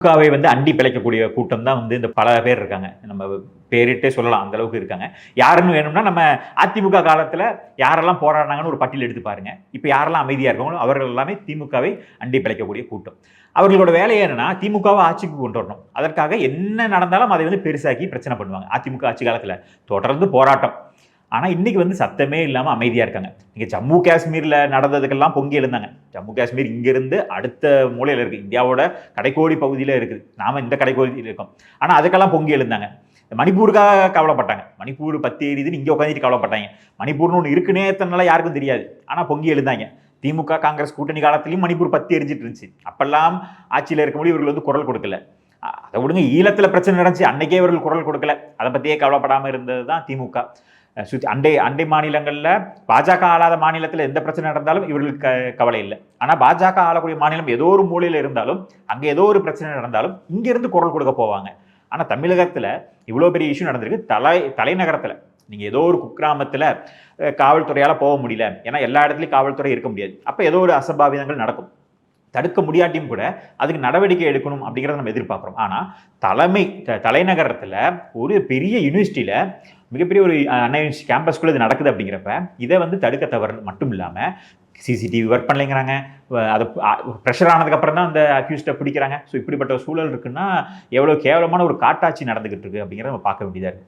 திமுகவை வந்து அண்டி பிழைக்கக்கூடிய கூட்டம் தான் வந்து இந்த பல பேர் இருக்காங்க. நம்ம பேரிட்டே சொல்லலாம். அந்த அளவுக்கு இருக்காங்க. யாருன்னு வேணும்னா நம்ம அதிமுக காலத்துல யாரெல்லாம் போராடினாங்கன்னு ஒரு பட்டியல் எடுத்து பாருங்க. இப்ப யாரெல்லாம் அமைதியா இருக்காங்களோ அவர்கள் எல்லாமே திமுகவை அண்டி பிழைக்கக்கூடிய கூட்டம். அவர்களோட வேலை என்னன்னா திமுகவை ஆட்சிக்கு கொண்டு வரணும். அதற்காக என்ன நடந்தாலும் அதை வந்து பெருசாக்கி பிரச்சனை பண்ணுவாங்க. அதிமுக ஆட்சி காலத்துல தொடர்ந்து போராட்டம். ஆனா இன்னைக்கு வந்து சத்தமே இல்லாம அமைதியா இருக்காங்க. நீங்க ஜம்மு காஷ்மீர்ல நடந்ததுக்கெல்லாம் பொங்கி எழுந்தாங்க. ஜம்மு காஷ்மீர் இங்கிருந்து அடுத்த மூலையில இருக்கு. இந்தியாவோட கடைக்கோடி பகுதியில இருக்குது. நாம இந்த கடைக்கோடியில் இருக்கோம். ஆனா அதுக்கெல்லாம் பொங்கி எழுந்தாங்க. மணிப்பூருக்காக கவலைப்பட்டாங்க. மணிப்பூர் பத்தி எரியுதுன்னு இங்க உட்காந்துட்டு கவலைப்பட்டாங்க. மணிப்பூர்னு ஒன்று இருக்குன்னே எத்தனை யாருக்கும் தெரியாது. ஆனா பொங்கி எழுந்தாங்க. திமுக காங்கிரஸ் கூட்டணி காலத்திலையும் மணிப்பூர் பத்தி எரிஞ்சிட்டு இருந்துச்சு. அப்பெல்லாம் ஆட்சியில் இருக்கும்போது இவர்கள் வந்து குரல் கொடுக்கல. அதை விடுங்க, ஈழத்துல பிரச்சனை நடந்துச்சு, அன்னைக்கே இவர்கள் குரல் கொடுக்கல. அதை பத்தியே கவலைப்படாம இருந்தது தான் திமுக. அண்டை அண்டை மாநிலங்கள்ல பாஜக ஆளாத மாநிலத்தில் எந்த பிரச்சனை நடந்தாலும் இவர்களுக்கு கவலை இல்லை. ஆனா பாஜக ஆளக்கூடிய மாநிலம் ஏதோ ஒரு மூலையில இருந்தாலும் அங்க ஏதோ ஒரு பிரச்சனை நடந்தாலும் இங்க இருந்து குரல் கொடுக்க போவாங்க. ஆனா தமிழகத்துல இவ்வளவு பெரிய இஷ்யூ நடந்திருக்கு. தலைநகரத்துல நீங்க ஏதோ ஒரு குக்கிராமத்துல காவல்துறையால போக முடியல, ஏன்னா எல்லா இடத்துலயும் காவல்துறை இருக்க முடியாது. அப்ப ஏதோ ஒரு அசம்பாவிதங்கள் நடக்கும். தடுக்க முடியாட்டியும் கூட அதுக்கு நடவடிக்கை எடுக்கணும் அப்படிங்கிறத நம்ம எதிர்பார்க்குறோம். ஆனால் தலைநகரத்தில் ஒரு பெரிய யூனிவர்சிட்டியில் மிகப்பெரிய ஒரு அண்ணா யூனிவர்சிட்டி கேம்பஸ்குள்ளே இது நடக்குது அப்படிங்கிறப்ப இதை வந்து தடுக்க தவறு மட்டும் இல்லாமல் சிசிடிவி ஒர்க் பண்ணலைங்கிறாங்க. அதை ப்ரெஷர் ஆனதுக்கப்புறம் தான் அந்த அக்யூஸ்டை பிடிக்கிறாங்க. ஸோ இப்படிப்பட்ட சூழல் இருக்குன்னா எவ்வளோ கேவலமான ஒரு காட்டாட்சி நடந்துகிட்டு இருக்கு அப்படிங்கிறத நம்ம பார்க்க வேண்டியதாக இருக்குது.